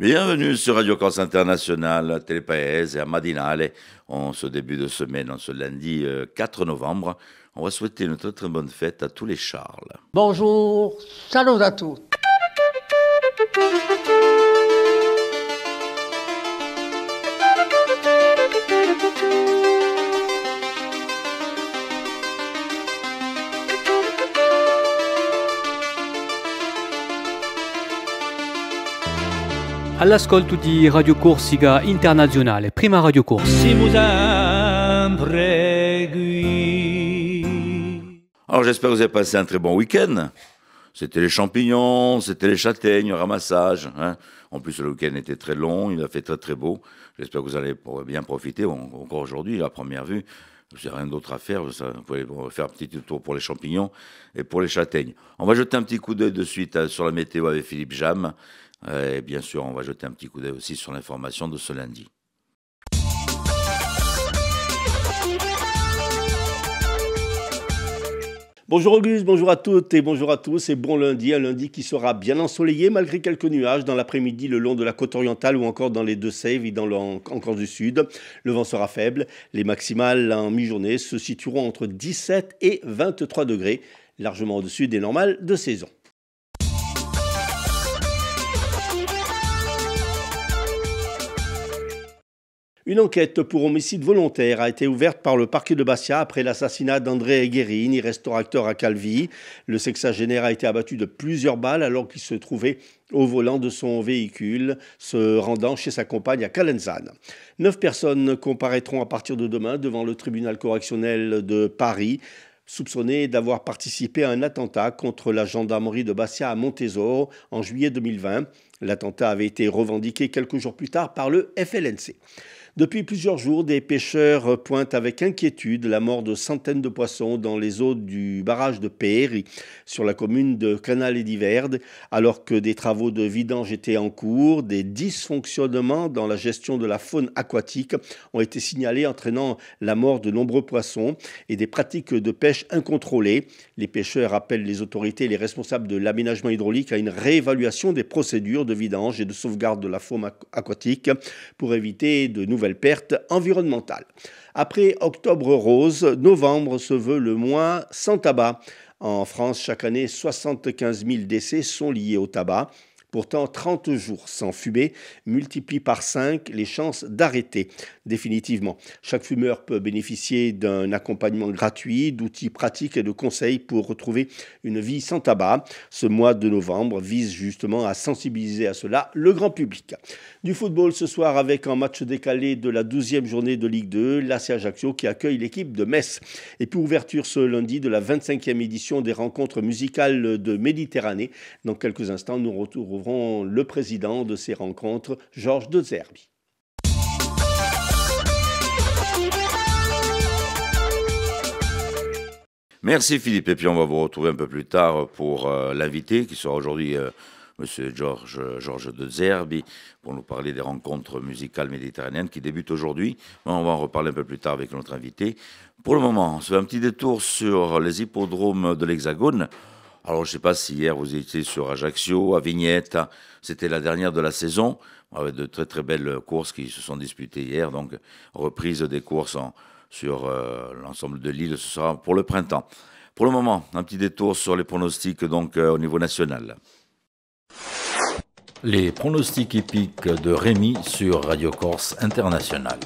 Bienvenue sur Radio Corse International, Telepaese et à Madinale. En ce début de semaine, en ce lundi 4 novembre, on va souhaiter une très très bonne fête à tous les Charles. Bonjour, salut à tous. All'ascolto di Radio Corsica Internazionale, prima Radio Corse. Alors j'espère que vous avez passé un très bon week-end. C'était les champignons, c'était les châtaignes, ramassage. En plus le week-end était très long, il a fait très très beau. J'espère que vous allez bien profiter. Encore aujourd'hui, à première vue, vous n'avez rien d'autre à faire. Vous pouvez faire un petit tour pour les champignons et pour les châtaignes. On va jeter un petit coup d'œil de suite sur la météo avec Philippe Jam. Et bien sûr, on va jeter un petit coup d'œil aussi sur l'information de ce lundi. Bonjour Auguste, bonjour à toutes et bonjour à tous et bon lundi, un lundi qui sera bien ensoleillé malgré quelques nuages dans l'après-midi le long de la côte orientale ou encore dans les Deux-Sèvres et en Corse du Sud. Le vent sera faible, les maximales en mi-journée se situeront entre 17 et 23 degrés, largement au-dessus des normales de saison. Une enquête pour homicide volontaire a été ouverte par le parquet de Bastia après l'assassinat d'André Guérini, restaurateur à Calvi. Le sexagénaire a été abattu de plusieurs balles alors qu'il se trouvait au volant de son véhicule, se rendant chez sa compagne à Calenzane. 9 personnes comparaîtront à partir de demain devant le tribunal correctionnel de Paris, soupçonnées d'avoir participé à un attentat contre la gendarmerie de Bastia à Montésor en juillet 2020. L'attentat avait été revendiqué quelques jours plus tard par le FLNC. Depuis plusieurs jours, des pêcheurs pointent avec inquiétude la mort de centaines de poissons dans les eaux du barrage de Péry, sur la commune de Canal-et-Diverde, alors que des travaux de vidange étaient en cours. Des dysfonctionnements dans la gestion de la faune aquatique ont été signalés, entraînant la mort de nombreux poissons et des pratiques de pêche incontrôlées. Les pêcheurs appellent les autorités et les responsables de l'aménagement hydraulique à une réévaluation des procédures de vidange et de sauvegarde de la faune aquatique pour éviter de nouvelles pertes environnementales. Après Octobre rose, novembre se veut le mois sans tabac. En France, chaque année, 75 000 décès sont liés au tabac. Pourtant, 30 jours sans fumer multiplient par 5 les chances d'arrêter définitivement. Chaque fumeur peut bénéficier d'un accompagnement gratuit, d'outils pratiques et de conseils pour retrouver une vie sans tabac. Ce mois de novembre vise justement à sensibiliser à cela le grand public. Du football ce soir avec un match décalé de la 12e journée de Ligue 2, l'AC Ajaccio qui accueille l'équipe de Metz. Et puis ouverture ce lundi de la 25e édition des rencontres musicales de Méditerranée. Dans quelques instants, nous retrouverons le président de ces rencontres, Georges De Zerbi. Merci Philippe, et puis on va vous retrouver un peu plus tard pour l'invité qui sera aujourd'hui Monsieur Georges De Zerbi pour nous parler des rencontres musicales méditerranéennes qui débutent aujourd'hui. On va en reparler un peu plus tard avec notre invité. Pour le moment, on se fait un petit détour sur les hippodromes de l'Hexagone. Alors, je ne sais pas si hier vous étiez sur Ajaccio, à Vignette, c'était la dernière de la saison, avec de très très belles courses qui se sont disputées hier, donc reprise des courses sur l'ensemble de l'île, ce sera pour le printemps. Pour le moment, un petit détour sur les pronostics donc au niveau national. Les pronostics hippiques de Rémi sur Radio Corse International.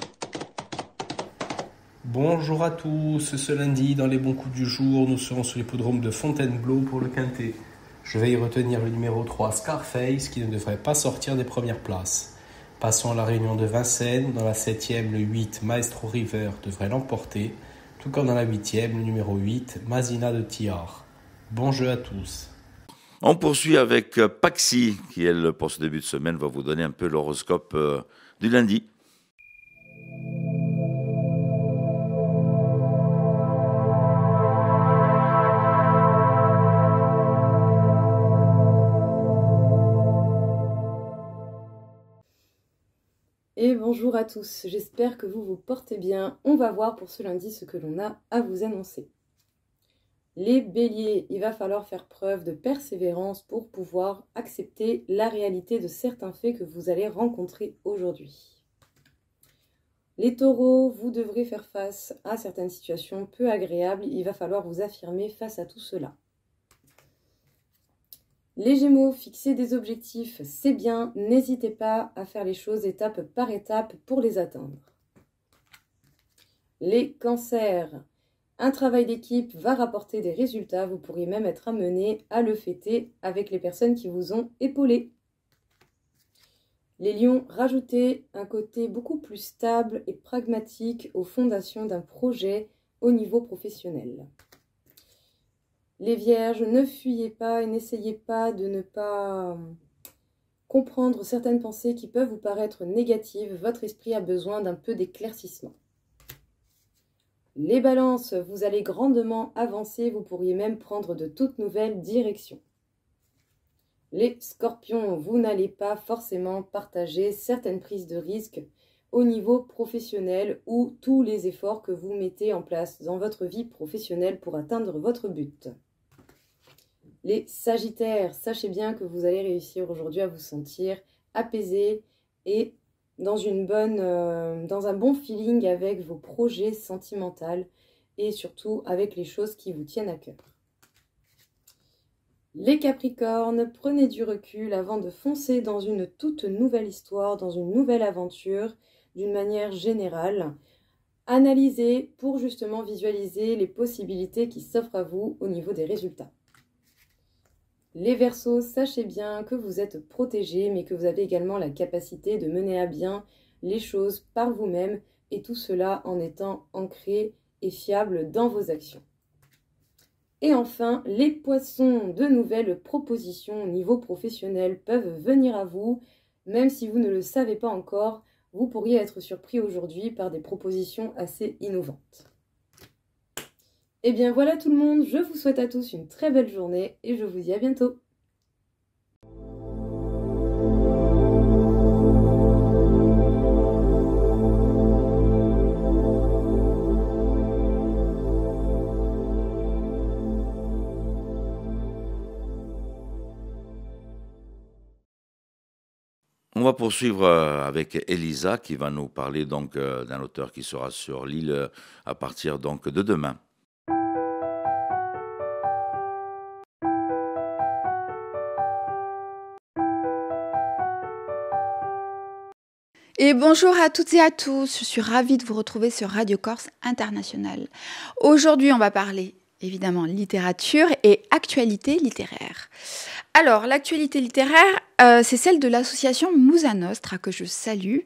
Bonjour à tous, ce lundi dans les bons coups du jour, nous serons sur l'hippodrome de Fontainebleau pour le Quintet. Je vais y retenir le numéro 3 Scarface qui ne devrait pas sortir des premières places. Passons à la réunion de Vincennes, dans la 7e le 8 Maestro River devrait l'emporter, tout comme dans la 8e le numéro 8 Mazina de Thiard. Bon jeu à tous. On poursuit avec Paxi qui elle pour ce début de semaine va vous donner un peu l'horoscope du lundi. Et bonjour à tous, j'espère que vous vous portez bien. On va voir pour ce lundi ce que l'on a à vous annoncer. Les béliers, il va falloir faire preuve de persévérance pour pouvoir accepter la réalité de certains faits que vous allez rencontrer aujourd'hui. Les taureaux, vous devrez faire face à certaines situations peu agréables. Il va falloir vous affirmer face à tout cela. Les gémeaux, fixer des objectifs, c'est bien. N'hésitez pas à faire les choses étape par étape pour les atteindre. Les cancers, un travail d'équipe va rapporter des résultats. Vous pourriez même être amené à le fêter avec les personnes qui vous ont épaulé. Les lions, rajoutez un côté beaucoup plus stable et pragmatique aux fondations d'un projet au niveau professionnel. Les vierges, ne fuyez pas et n'essayez pas de ne pas comprendre certaines pensées qui peuvent vous paraître négatives. Votre esprit a besoin d'un peu d'éclaircissement. Les balances, vous allez grandement avancer, vous pourriez même prendre de toutes nouvelles directions. Les scorpions, vous n'allez pas forcément partager certaines prises de risques au niveau professionnel ou tous les efforts que vous mettez en place dans votre vie professionnelle pour atteindre votre but. Les sagittaires, sachez bien que vous allez réussir aujourd'hui à vous sentir apaisé et dans un bon feeling avec vos projets sentimentaux et surtout avec les choses qui vous tiennent à cœur. Les capricornes, prenez du recul avant de foncer dans une toute nouvelle histoire, dans une nouvelle aventure, d'une manière générale. Analysez pour justement visualiser les possibilités qui s'offrent à vous au niveau des résultats. Les Verseaux, sachez bien que vous êtes protégés, mais que vous avez également la capacité de mener à bien les choses par vous-même, et tout cela en étant ancré et fiable dans vos actions. Et enfin, les poissons, de nouvelles propositions au niveau professionnel peuvent venir à vous, même si vous ne le savez pas encore, vous pourriez être surpris aujourd'hui par des propositions assez innovantes. Et bien voilà tout le monde, je vous souhaite à tous une très belle journée et je vous dis à bientôt. On va poursuivre avec Elisa qui va nous parler donc d'un auteur qui sera sur l'île à partir donc de demain. Et bonjour à toutes et à tous, je suis ravie de vous retrouver sur Radio Corse International. Aujourd'hui, on va parler évidemment littérature et actualité littéraire. Alors, l'actualité littéraire, c'est celle de l'association Musa Nostra que je salue.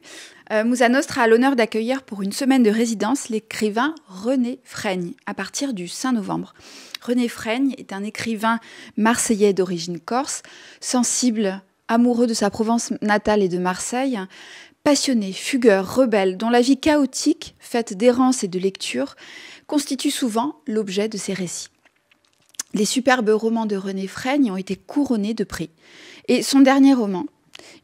Musa Nostra a l'honneur d'accueillir pour une semaine de résidence l'écrivain René Freigne à partir du 5 novembre. René Freigne est un écrivain marseillais d'origine corse, sensible, amoureux de sa Provence natale et de Marseille, passionné, fugueur, rebelle, dont la vie chaotique, faite d'errance et de lecture, constitue souvent l'objet de ses récits. Les superbes romans de René Freigne ont été couronnés de prix. Et son dernier roman,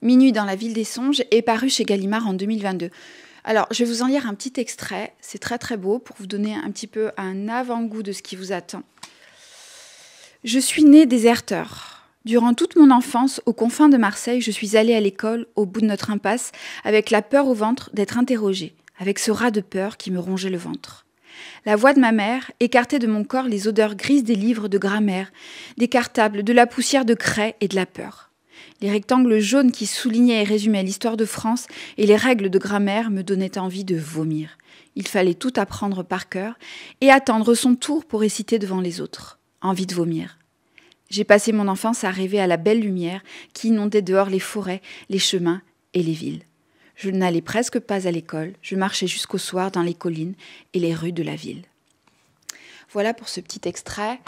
Minuit dans la ville des songes, est paru chez Gallimard en 2022. Alors, je vais vous en lire un petit extrait, c'est très très beau, pour vous donner un petit peu un avant-goût de ce qui vous attend. Je suis né déserteur. Durant toute mon enfance, aux confins de Marseille, je suis allée à l'école, au bout de notre impasse, avec la peur au ventre d'être interrogée, avec ce rat de peur qui me rongeait le ventre. La voix de ma mère écartait de mon corps les odeurs grises des livres de grammaire, des cartables, de la poussière de craie et de la peur. Les rectangles jaunes qui soulignaient et résumaient l'histoire de France et les règles de grammaire me donnaient envie de vomir. Il fallait tout apprendre par cœur et attendre son tour pour réciter devant les autres. Envie de vomir. J'ai passé mon enfance à rêver à la belle lumière qui inondait dehors les forêts, les chemins et les villes. Je n'allais presque pas à l'école, je marchais jusqu'au soir dans les collines et les rues de la ville. Voilà pour ce petit extrait.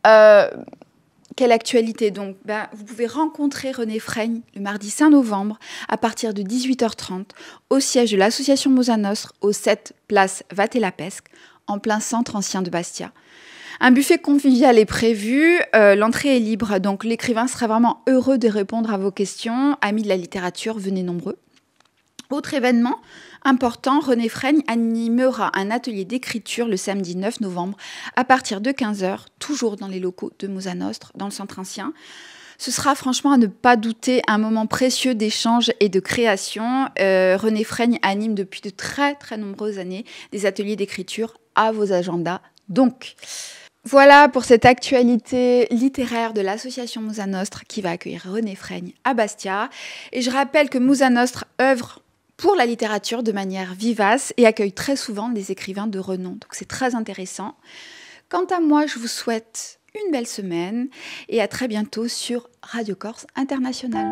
Quelle actualité donc ? Vous pouvez rencontrer René Freigne le mardi 5 novembre à partir de 18h30 au siège de l'association Musa Nostra au 7 place Vattelapesque, en plein centre ancien de Bastia. Un buffet convivial est prévu, l'entrée est libre, donc l'écrivain sera vraiment heureux de répondre à vos questions. Amis de la littérature, venez nombreux. Autre événement important, René Freigne animera un atelier d'écriture le samedi 9 novembre à partir de 15h, toujours dans les locaux de Musa Nostra, dans le centre ancien. Ce sera franchement à ne pas douter un moment précieux d'échange et de création. René Freigne anime depuis de très très nombreuses années des ateliers d'écriture à vos agendas. Donc, voilà pour cette actualité littéraire de l'association Musa Nostra qui va accueillir René Freigne à Bastia. Et je rappelle que Musa Nostra œuvre pour la littérature de manière vivace et accueille très souvent des écrivains de renom. Donc c'est très intéressant. Quant à moi, je vous souhaite une belle semaine et à très bientôt sur Radio Corse International.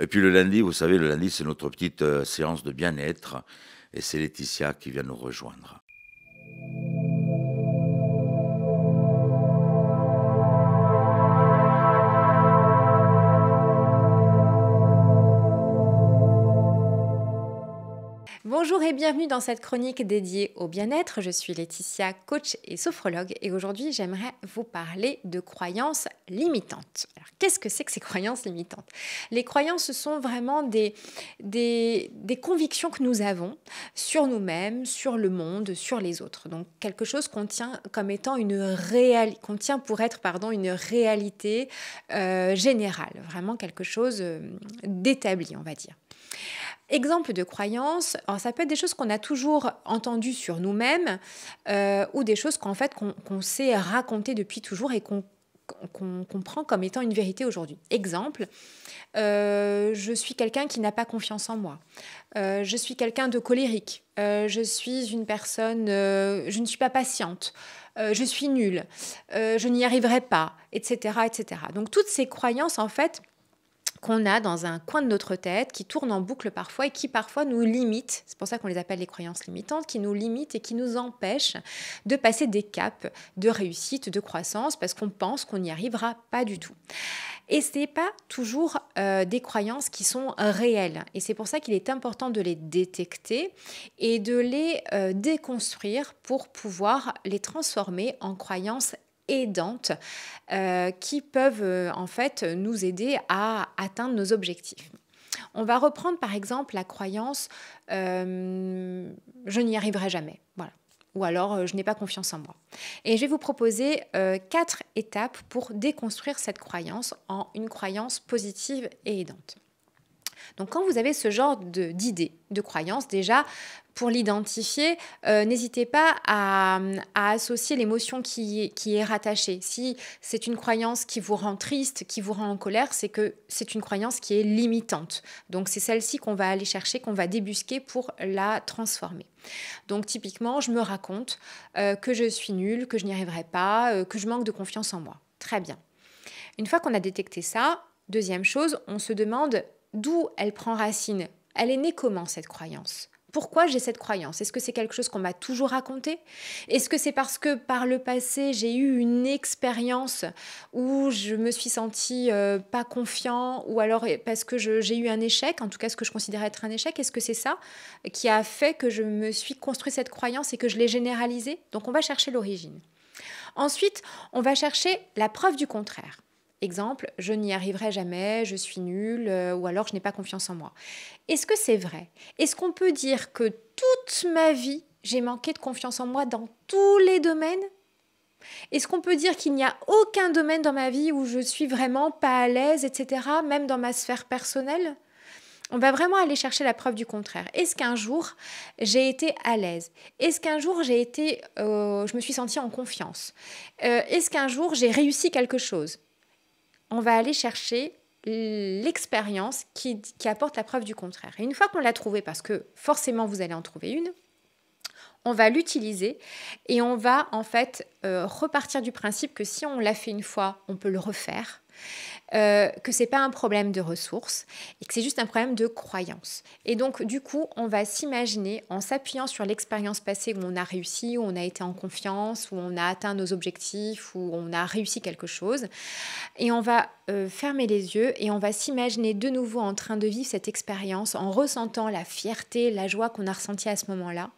Et puis le lundi, vous savez, le lundi, c'est notre petite séance de bien-être. Et c'est Laetitia qui vient nous rejoindre. Bonjour et bienvenue dans cette chronique dédiée au bien-être. Je suis Laetitia, coach et sophrologue, et aujourd'hui j'aimerais vous parler de croyances limitantes. Alors, qu'est-ce que c'est que ces croyances limitantes ? Les croyances, ce sont vraiment des convictions que nous avons sur nous-mêmes, sur le monde, sur les autres. Donc quelque chose qu'on tient comme étant une réalité générale, vraiment quelque chose d'établi, on va dire. Exemple de croyance, alors ça peut être des choses qu'on a toujours entendues sur nous-mêmes ou des choses qu'on s'est racontées depuis toujours et qu'on prend comme étant une vérité aujourd'hui. Exemple, je suis quelqu'un qui n'a pas confiance en moi. Je suis quelqu'un de colérique. Je suis une personne, je ne suis pas patiente. Je suis nulle. Je n'y arriverai pas, etc., etc. Donc toutes ces croyances, en fait, qu'on a dans un coin de notre tête, qui tournent en boucle parfois et qui parfois nous limitent, c'est pour ça qu'on les appelle les croyances limitantes, qui nous limitent et qui nous empêchent de passer des caps de réussite, de croissance, parce qu'on pense qu'on n'y arrivera pas du tout. Et ce n'est pas toujours des croyances qui sont réelles. Et c'est pour ça qu'il est important de les détecter et de les déconstruire pour pouvoir les transformer en croyances aidantes qui peuvent en fait nous aider à atteindre nos objectifs. On va reprendre par exemple la croyance je n'y arriverai jamais, voilà. Ou alors je n'ai pas confiance en moi. Et je vais vous proposer 4 étapes pour déconstruire cette croyance en une croyance positive et aidante. Donc quand vous avez ce genre d'idée, de croyance, déjà, pour l'identifier, n'hésitez pas à associer l'émotion qui est rattachée. Si c'est une croyance qui vous rend triste, qui vous rend en colère, c'est que c'est une croyance qui est limitante. Donc c'est celle-ci qu'on va aller chercher, qu'on va débusquer pour la transformer. Donc typiquement, je me raconte que je suis nulle, que je n'y arriverai pas, que je manque de confiance en moi. Très bien. Une fois qu'on a détecté ça, deuxième chose, on se demande d'où elle prend racine. Elle est née comment, cette croyance ? Pourquoi j'ai cette croyance ? Est-ce que c'est quelque chose qu'on m'a toujours raconté ? Est-ce que c'est parce que par le passé, j'ai eu une expérience où je me suis sentie pas confiant, ou alors parce que j'ai eu un échec, en tout cas ce que je considérais être un échec ? Est-ce que c'est ça qui a fait que je me suis construit cette croyance et que je l'ai généralisée ? Donc on va chercher l'origine. Ensuite, on va chercher la preuve du contraire. Exemple, je n'y arriverai jamais, je suis nulle, ou alors je n'ai pas confiance en moi. Est-ce que c'est vrai ? Est-ce qu'on peut dire que toute ma vie, j'ai manqué de confiance en moi dans tous les domaines ? Est-ce qu'on peut dire qu'il n'y a aucun domaine dans ma vie où je suis vraiment pas à l'aise, etc., même dans ma sphère personnelle ? On va vraiment aller chercher la preuve du contraire. Est-ce qu'un jour, j'ai été à l'aise ? Est-ce qu'un jour, je me suis sentie en confiance ? Est-ce qu'un jour, j'ai réussi quelque chose ? On va aller chercher l'expérience qui apporte la preuve du contraire. Et une fois qu'on l'a trouvée, parce que forcément vous allez en trouver une, on va l'utiliser et on va en fait repartir du principe que si on l'a fait une fois, on peut le refaire, que c'est pas un problème de ressources et que c'est juste un problème de croyance. Et donc du coup, on va s'imaginer en s'appuyant sur l'expérience passée où on a réussi, où on a été en confiance, où on a atteint nos objectifs, où on a réussi quelque chose, et on va fermer les yeux et on va s'imaginer de nouveau en train de vivre cette expérience en ressentant la fierté, la joie qu'on a ressentie à ce moment-là,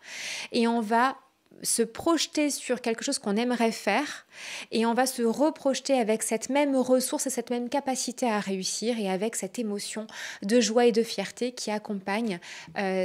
et on va se projeter sur quelque chose qu'on aimerait faire et on va se reprojeter avec cette même ressource et cette même capacité à réussir et avec cette émotion de joie et de fierté qui accompagne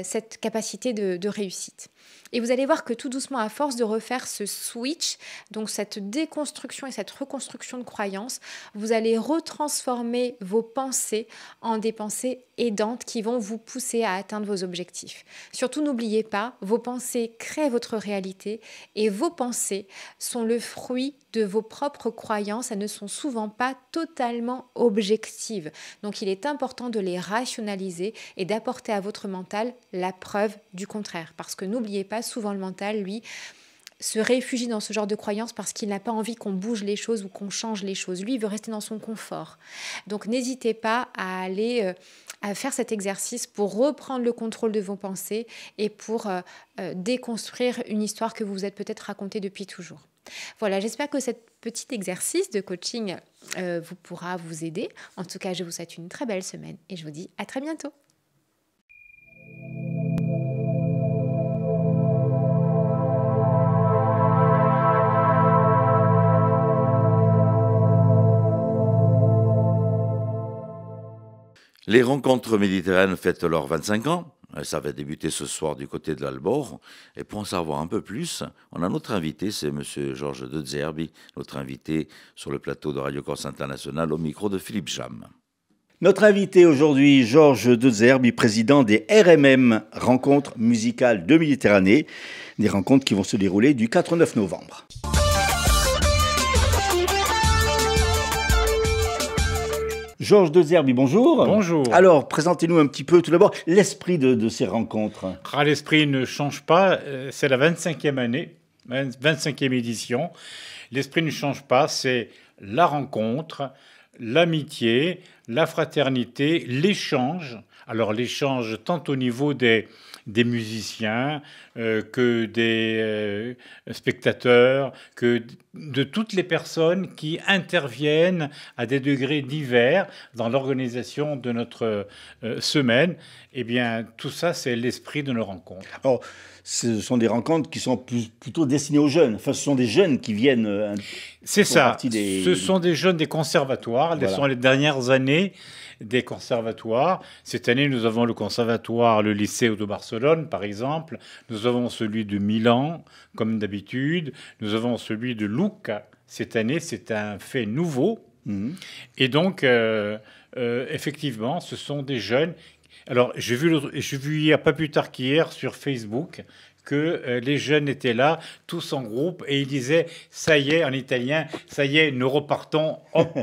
cette capacité de réussite. Et vous allez voir que tout doucement, à force de refaire ce switch, donc cette déconstruction et cette reconstruction de croyances, vous allez retransformer vos pensées en des pensées aidantes qui vont vous pousser à atteindre vos objectifs. Surtout, n'oubliez pas, vos pensées créent votre réalité et vos pensées sont le fruit de vos propres croyances. Elles ne sont souvent pas totalement objectives. Donc, il est important de les rationaliser et d'apporter à votre mental la preuve du contraire. Parce que n'oubliez pas, souvent le mental, lui, se réfugie dans ce genre de croyances parce qu'il n'a pas envie qu'on bouge les choses ou qu'on change les choses. Lui, il veut rester dans son confort. Donc, n'hésitez pas à aller à faire cet exercice pour reprendre le contrôle de vos pensées et pour déconstruire une histoire que vous vous êtes peut-être racontée depuis toujours. Voilà, j'espère que cet petit exercice de coaching vous pourra vous aider. En tout cas, je vous souhaite une très belle semaine et je vous dis à très bientôt. Les rencontres méditerranéennes fêtent leurs 25 ans. Ça va débuter ce soir du côté de l'Albor. Et pour en savoir un peu plus, on a notre invité, c'est M. Georges De Zerbi, notre invité sur le plateau de Radio Corse International au micro de Philippe Jam. Notre invité aujourd'hui, Georges De Zerbi, président des RMM, Rencontres musicales de Méditerranée, des rencontres qui vont se dérouler du 4 au 9 novembre. Georges De Zerbi, bonjour. Bonjour. Alors, présentez-nous un petit peu tout d'abord l'esprit de ces rencontres. L'esprit ne change pas, c'est la 25e année, 25e édition. L'esprit ne change pas, c'est la rencontre, l'amitié, la fraternité, l'échange. Alors l'échange tant au niveau des musiciens que des spectateurs, que de toutes les personnes qui interviennent à des degrés divers dans l'organisation de notre semaine. Eh bien, tout ça, c'est l'esprit de nos rencontres. Alors, ce sont des rencontres qui sont plutôt destinées aux jeunes. Enfin, ce sont des jeunes qui viennent... C'est ça. Ce sont des jeunes des conservatoires. Voilà. Ce sont les dernières années des conservatoires. Cette année, nous avons le conservatoire, le lycée de Barcelone, par exemple. Nous avons celui de Milan, comme d'habitude. Nous avons celui de Lucca. Cette année, c'est un fait nouveau. Et donc, effectivement, ce sont des jeunes. Alors, j'ai vu il n'y a pas plus tard qu'hier sur Facebook que les jeunes étaient là, tous en groupe, et ils disaient « ça y est », en italien, « ça y est, nous repartons, hop,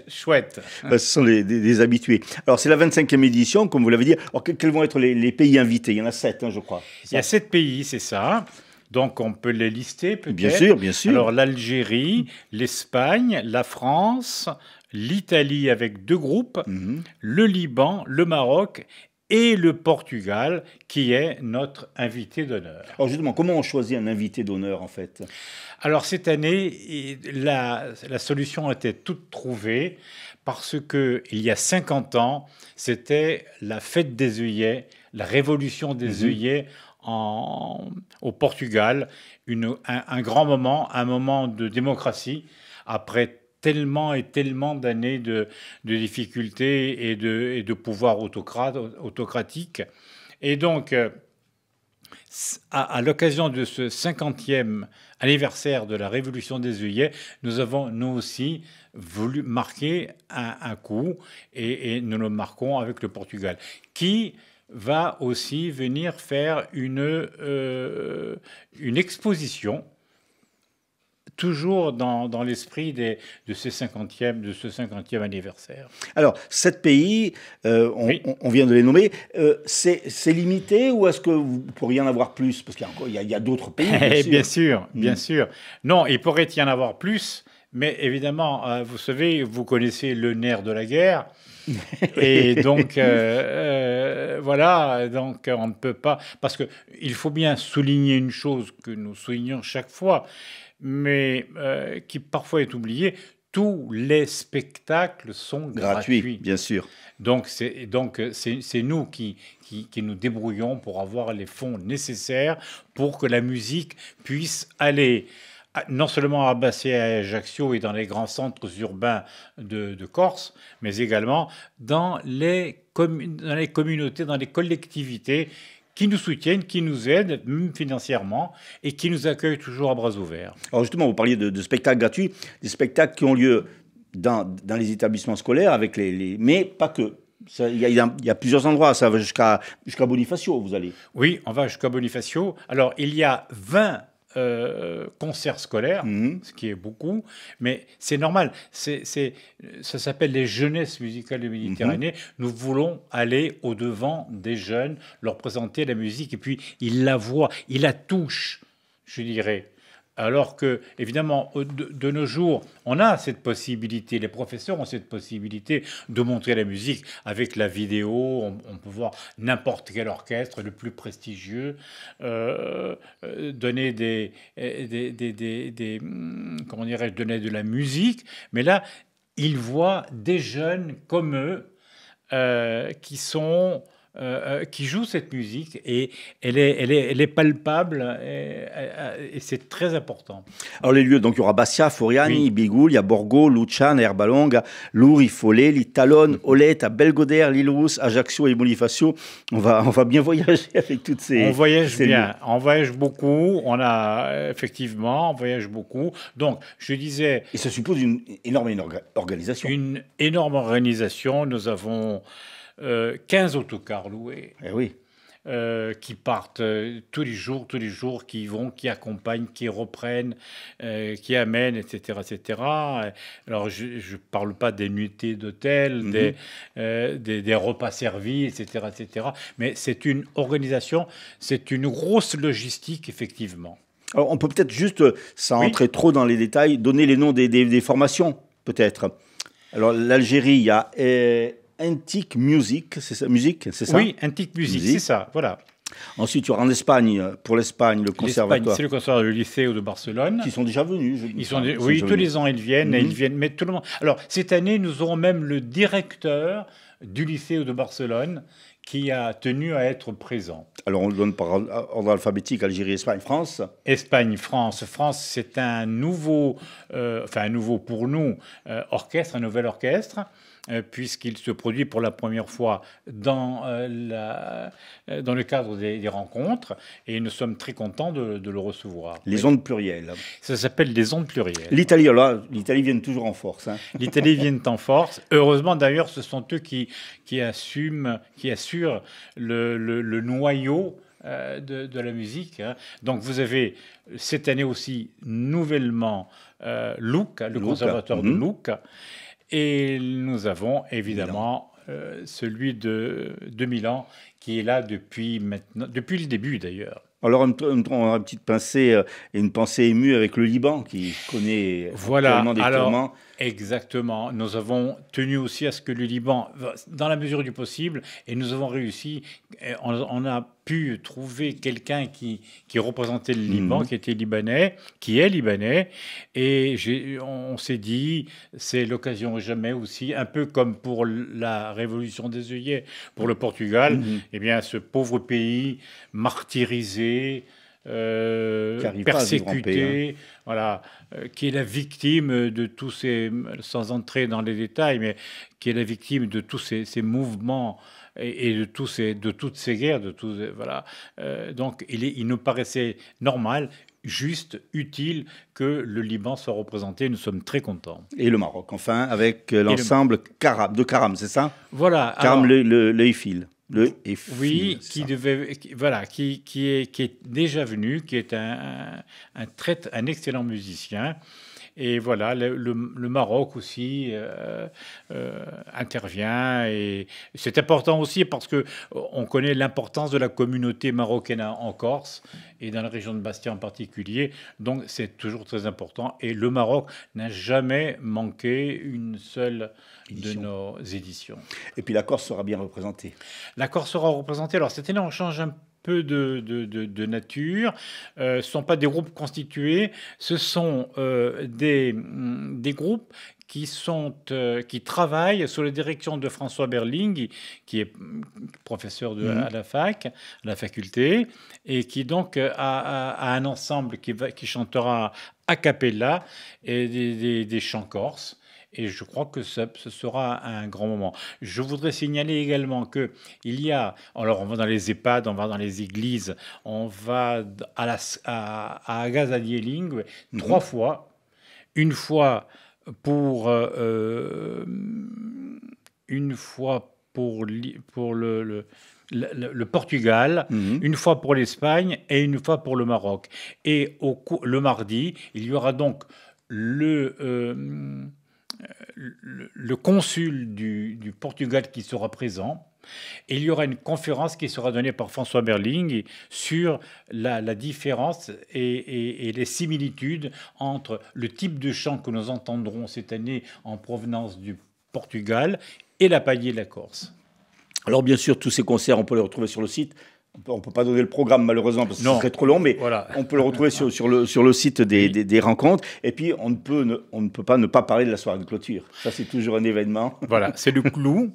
chouette ». Ce sont des habitués. Alors, c'est la 25e édition, comme vous l'avez dit. Alors, quels vont être les pays invités? Il y en a 7, je crois. Il y a 7 pays, c'est ça. Donc, on peut les lister peut-être. Bien sûr, bien sûr. Alors, l'Algérie, l'Espagne, la France, l'Italie avec 2 groupes, le Liban, le Maroc et le Portugal, qui est notre invité d'honneur. Alors justement, comment on choisit un invité d'honneur, en fait? Alors cette année, la solution était toute trouvée, parce qu'il y a 50 ans, c'était la fête des œillets, la révolution des œillets au Portugal, un grand moment, un moment de démocratie, après tellement et tellement d'années de difficultés et de pouvoir autocratique. Et donc, à l'occasion de ce 50e anniversaire de la Révolution des œillets, nous avons, nous aussi, voulu marquer un coup, et nous le marquons avec le Portugal, qui va aussi venir faire une exposition, toujours dans l'esprit de ce 50e anniversaire. Alors, 7 pays, on vient de les nommer, c'est limité ou est-ce que vous pourriez en avoir plus? Parce qu'il y a d'autres pays, bien sûr. Bien sûr. Non, il pourrait y en avoir plus, mais évidemment, vous savez, vous connaissez le nerf de la guerre. Et donc, voilà, donc on ne peut pas... Parce qu'il faut bien souligner une chose que nous soulignons chaque fois, mais qui parfois est oubliée. tous les spectacles sont gratuits. Bien sûr. Donc, c'est nous qui nous débrouillons pour avoir les fonds nécessaires pour que la musique puisse aller non seulement à Bastia et à Ajaccio et dans les grands centres urbains de Corse, mais également dans les communautés, dans les collectivités qui nous soutiennent, qui nous aident, même financièrement, et qui nous accueillent toujours à bras ouverts. Alors justement, vous parliez de spectacles gratuits, des spectacles qui ont lieu dans les établissements scolaires, mais pas que. Il y a plusieurs endroits, ça va jusqu'à Bonifacio, vous allez. Oui, on va jusqu'à Bonifacio. Alors, il y a 20 concerts scolaires, ce qui est beaucoup, mais c'est normal. Ça s'appelle les jeunesses musicales de Méditerranée. Nous voulons aller au-devant des jeunes, leur présenter la musique, et puis ils la voient, ils la touchent, je dirais. Alors que, évidemment, de nos jours, on a cette possibilité, les professeurs ont cette possibilité de montrer la musique avec la vidéo. On peut voir n'importe quel orchestre, le plus prestigieux, donner comment dirais-je, donner de la musique. Mais là, ils voient des jeunes comme eux qui jouent cette musique, et elle est palpable, et c'est très important. Alors les lieux, donc il y aura Bastia, Foriani, Bigoul, il y a Borgo, Luciana, Erbalonga, Lourdes, Follet, Talone, Olette, Belgodère, l'Île Rousse, Ajaccio et Bonifacio. On va bien voyager avec toutes ces... On voyage bien, on voyage beaucoup, on voyage beaucoup. Donc, je disais... Et ça suppose une énorme organisation. Une énorme organisation. Nous avons 15 autocars loués. Eh oui. Qui partent tous les jours, qui vont, qui accompagnent, qui reprennent, qui amènent, etc., etc. Alors, je ne parle pas des nuitées d'hôtel, des repas servis, etc., etc. Mais c'est une organisation, c'est une grosse logistique, effectivement. Alors, on peut peut-être juste, sans entrer trop dans les détails, donner les noms des formations, peut-être. Alors, l'Algérie, il y a... Antique Music, c'est ça? Oui, Antique Music, c'est ça, voilà. Ensuite, il y aura en Espagne, pour l'Espagne, le conservatoire. C'est le conservatoire du Liceo de Barcelone. Qui sont déjà venus. Oui, tous les ans, ils viennent, mais tout le monde... Alors, cette année, nous aurons même le directeur du Liceo de Barcelone qui a tenu à être présent. Alors, on le donne par ordre alphabétique: Algérie, Espagne, France. Espagne, France. France, c'est un nouveau pour nous, orchestre, un nouvel orchestre, puisqu'il se produit pour la première fois dans le cadre des rencontres, et nous sommes très contents de le recevoir. Les ondes plurielles. Ça s'appelle les ondes plurielles. L'Italie vient toujours en force. L'Italie vient en force. Heureusement, d'ailleurs, ce sont eux qui assurent le noyau de la musique. Donc, vous avez cette année aussi nouvellement Lucca, le conservatoire de Lucca. Et nous avons évidemment celui de Milan, qui est là depuis le début d'ailleurs. Alors, on a une petite pincée et une pensée émue avec le Liban, qui connaît actuellement des tourments. Exactement. Nous avons tenu aussi à ce que le Liban, dans la mesure du possible, et nous avons réussi, on a pu trouver quelqu'un qui représentait le Liban, qui est libanais, et on s'est dit, c'est l'occasion jamais aussi, un peu comme pour la Révolution des œillets pour le Portugal, eh bien, ce pauvre pays martyrisé, persécuté, voilà, qui est la victime de tous ces, sans entrer dans les détails, mais qui est la victime de tous ces mouvements et de toutes ces guerres, voilà. Donc, il nous paraissait normal, juste, utile que le Liban soit représenté. Nous sommes très contents. Et le Maroc, enfin, avec l'ensemble de Karam, c'est ça? Voilà. Karam, le Eiffel. Oui, qui est déjà venu, qui est un excellent musicien. Et voilà, le Maroc aussi intervient. Et c'est important aussi parce qu'on connaît l'importance de la communauté marocaine en Corse et dans la région de Bastia en particulier. Donc, c'est toujours très important. Et le Maroc n'a jamais manqué une seule de nos éditions. Et puis, la Corse sera bien représentée. La Corse sera représentée. Alors, cette année, on change un peu de nature. Ce ne sont pas des groupes constitués, ce sont des groupes qui travaillent sous la direction de François Berling, qui est professeur à la faculté, et qui donc a un ensemble qui chantera a cappella et des chants corses. Et je crois que ce sera un grand moment. Je voudrais signaler également qu'il y a... Alors, on va dans les EHPAD, on va dans les églises, on va à Agazadieling 3 fois. Une fois pour le Portugal, une fois pour l'Espagne et une fois pour le Maroc. Et le mardi, il y aura donc le consul du Portugal qui sera présent. Et il y aura une conférence qui sera donnée par François Berling sur la différence et les similitudes entre le type de chant que nous entendrons cette année en provenance du Portugal et la paillée de la Corse. Alors bien sûr, tous ces concerts, on peut les retrouver sur le site. On ne peut pas donner le programme malheureusement parce que ce serait trop long, mais voilà. On peut le retrouver sur le site des rencontres. Et puis on ne peut pas ne pas parler de la soirée de clôture. Ça, c'est toujours un événement. Voilà, c'est le clou.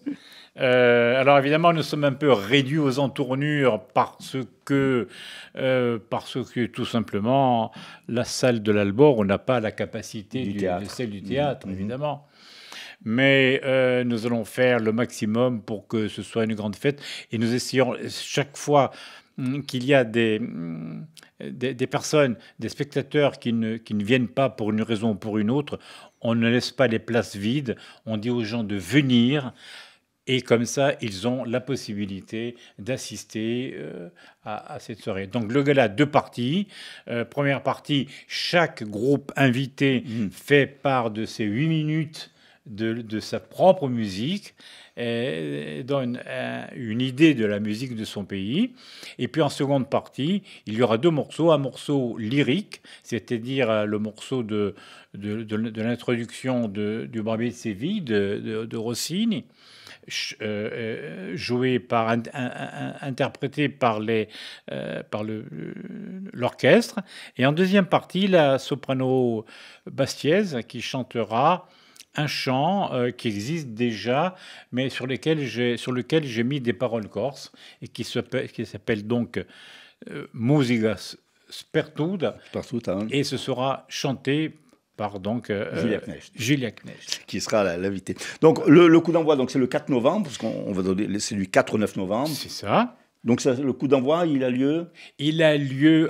Alors évidemment, nous sommes un peu réduits aux entournures parce que tout simplement, la salle de l'Albor, on n'a pas la capacité de celle du théâtre, évidemment. Mais nous allons faire le maximum pour que ce soit une grande fête. Et nous essayons chaque fois qu'il y a des personnes, des spectateurs qui ne viennent pas pour une raison ou pour une autre, on ne laisse pas les places vides. On dit aux gens de venir. Et comme ça, ils ont la possibilité d'assister à cette soirée. Donc le gala, 2 parties. Première partie, chaque groupe invité fait part de ses 8 minutes de sa propre musique, et donne une idée de la musique de son pays. Et puis en seconde partie, il y aura 2 morceaux. Un morceau lyrique, c'est-à-dire le morceau de l'introduction du Barbier de Séville de Rossini, interprété par l'orchestre. Et en deuxième partie, la soprano bastiaise qui chantera un chant qui existe déjà, mais sur lequel j'ai mis des paroles corses, et qui s'appelle donc Musica Spertuda, et ce sera chanté par donc Julia Knecht, qui sera l'invité. Donc le coup d'envoi, donc c'est le 4 novembre, parce qu'on va donner, c'est du 4 au 9 novembre. C'est ça. Donc ça, le coup d'envoi, il a lieu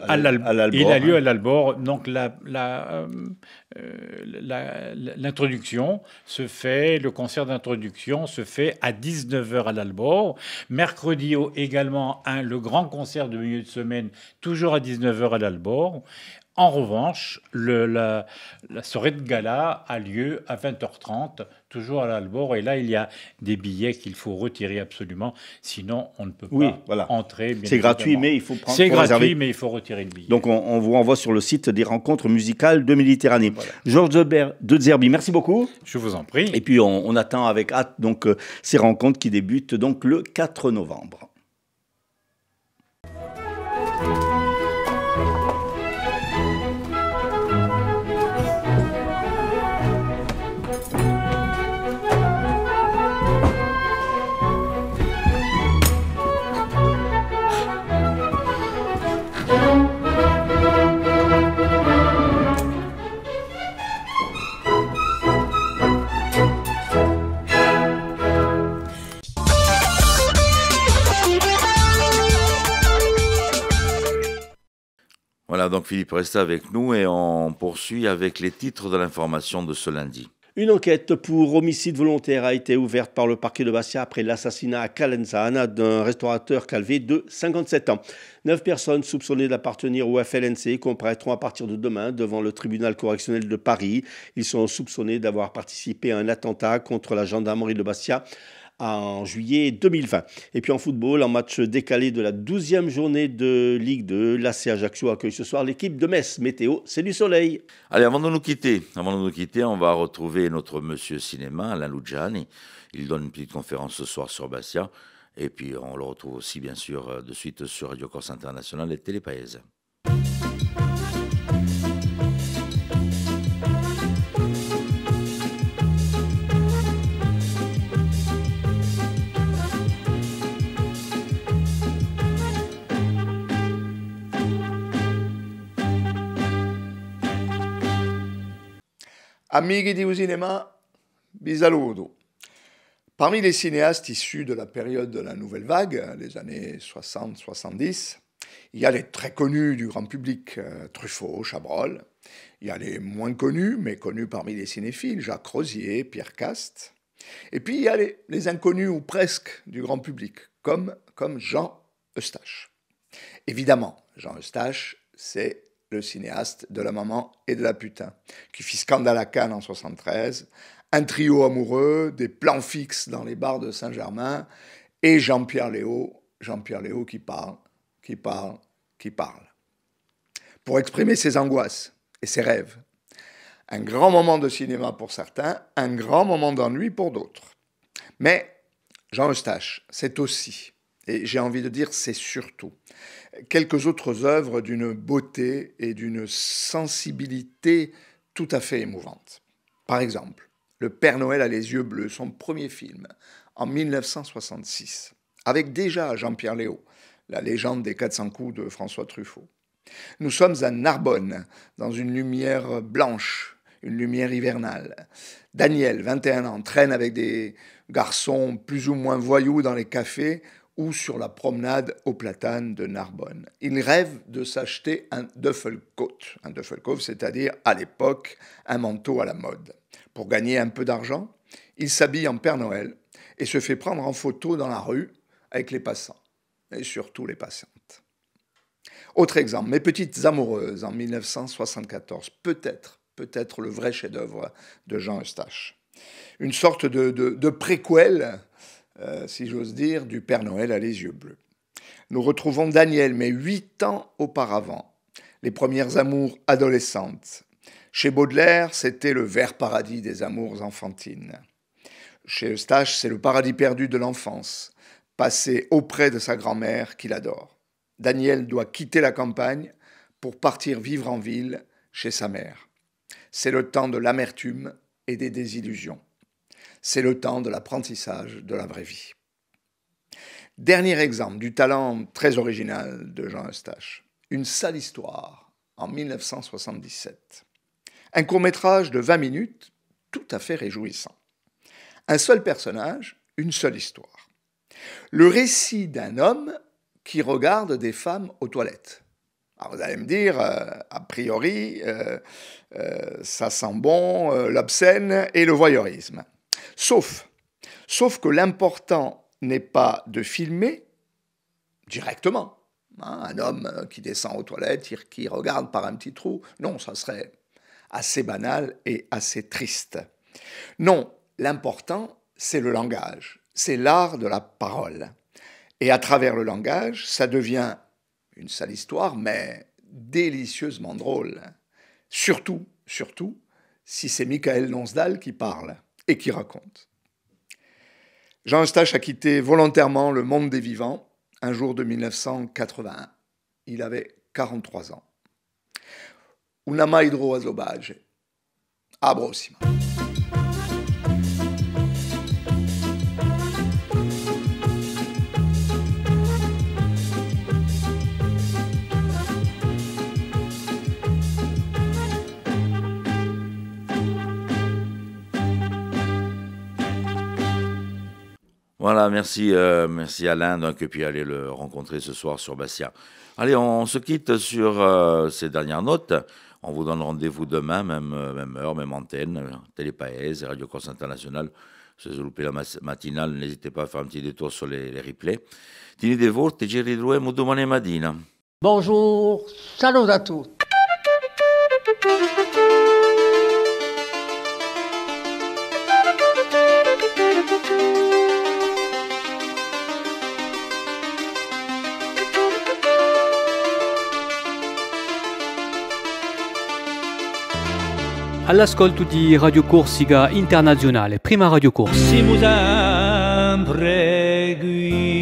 à l'Albor. Il a lieu à l'Albor. Donc l'introduction se fait, le concert d'introduction se fait à 19h à l'Albor. Mercredi également le grand concert de milieu de semaine, toujours à 19h à l'Albor. En revanche, la soirée de gala a lieu à 20h30, toujours à l'Albor. Et là, il y a des billets qu'il faut retirer absolument. Sinon, on ne peut pas entrer. C'est gratuit, mais il faut prendre. C'est gratuit, mais il faut retirer le billet. Donc, on vous renvoie sur le site des rencontres musicales de Méditerranée. Voilà. Georges de Zerbi, merci beaucoup. Je vous en prie. Et puis, on attend avec hâte donc, ces rencontres qui débutent donc, le 4 novembre. Voilà, donc Philippe, restez avec nous et on poursuit avec les titres de l'information de ce lundi. Une enquête pour homicide volontaire a été ouverte par le parquet de Bastia après l'assassinat à Calenzana d'un restaurateur calvé de 57 ans. 9 personnes soupçonnées d'appartenir au FLNC comparaîtront à partir de demain devant le tribunal correctionnel de Paris. Ils sont soupçonnés d'avoir participé à un attentat contre la gendarmerie de Bastia en juillet 2020. Et puis en football, en match décalé de la 12e journée de Ligue 2, l'AC Ajaccio accueille ce soir l'équipe de Metz. Météo, c'est du soleil. Allez, avant de nous quitter, on va retrouver notre monsieur cinéma, Alain Luciani. Il donne une petite conférence ce soir sur Bastia. Et puis on le retrouve aussi bien sûr de suite sur Radio Corse International et Télépaese. Amici di Cinema, vi saluto. Parmi les cinéastes issus de la période de la Nouvelle Vague, les années 60-70, il y a les très connus du grand public, Truffaut, Chabrol. Il y a les moins connus, mais connus parmi les cinéphiles, Jacques Rosier, Pierre Cast. Et puis il y a les inconnus ou presque du grand public, comme Jean Eustache. Évidemment, Jean Eustache, c'est le cinéaste de La Maman et de la Putain, qui fit scandale à Cannes en 73, un trio amoureux, des plans fixes dans les bars de Saint-Germain, et Jean-Pierre Léaud qui parle. Pour exprimer ses angoisses et ses rêves. Un grand moment de cinéma pour certains, un grand moment d'ennui pour d'autres. Mais Jean Eustache, c'est aussi, et j'ai envie de dire c'est surtout, quelques autres œuvres d'une beauté et d'une sensibilité tout à fait émouvantes. Par exemple, Le Père Noël a les yeux bleus, son premier film, en 1966, avec déjà Jean-Pierre Léaud, la légende des 400 coups de François Truffaut. Nous sommes à Narbonne, dans une lumière blanche, une lumière hivernale. Daniel, 21 ans, traîne avec des garçons plus ou moins voyous dans les cafés ou sur la promenade aux platanes de Narbonne. Il rêve de s'acheter un duffelcoat. Un duffelcoat, c'est-à-dire, à l'époque, un manteau à la mode. Pour gagner un peu d'argent, il s'habille en Père Noël et se fait prendre en photo dans la rue avec les passants, et surtout les passantes. Autre exemple, Mes petites amoureuses, en 1974, peut-être le vrai chef-d'œuvre de Jean Eustache. Une sorte de préquel, si j'ose dire, du Père Noël a les yeux bleus. Nous retrouvons Daniel, mais 8 ans auparavant, les premières amours adolescentes. Chez Baudelaire, c'était le vert paradis des amours enfantines. Chez Eustache, c'est le paradis perdu de l'enfance, passé auprès de sa grand-mère qu'il adore. Daniel doit quitter la campagne pour partir vivre en ville chez sa mère. C'est le temps de l'amertume et des désillusions. C'est le temps de l'apprentissage de la vraie vie. Dernier exemple du talent très original de Jean Eustache. Une sale histoire, en 1977. Un court-métrage de 20 minutes, tout à fait réjouissant. Un seul personnage, une seule histoire. Le récit d'un homme qui regarde des femmes aux toilettes. Alors vous allez me dire, a priori, ça sent bon, l'obscène et le voyeurisme. Sauf que l'important n'est pas de filmer directement. Un homme qui descend aux toilettes, qui regarde par un petit trou. Non, ça serait assez banal et assez triste. Non, l'important, c'est le langage. C'est l'art de la parole. Et à travers le langage, ça devient une sale histoire, mais délicieusement drôle. Surtout, si c'est Michael Lonsdal qui parle et qui raconte. Jean Eustache a quitté volontairement le monde des vivants un jour de 1981. Il avait 43 ans. Una mai droa sauvage. À prossima. Voilà, merci Alain, donc, et puis allez le rencontrer ce soir sur Bastia. Allez, on se quitte sur ces dernières notes. On vous donne rendez-vous demain, même heure, même antenne, Télépaese, Radio Corse International. Si vous loupez la matinale, n'hésitez pas à faire un petit détour sur les replays. Tenete forte, ci ritroviamo domani mattina. Bonjour, salut à tous. All'ascolto di Radio Corsica Internazionale, prima Radio Corsa. Siamo sempre qui.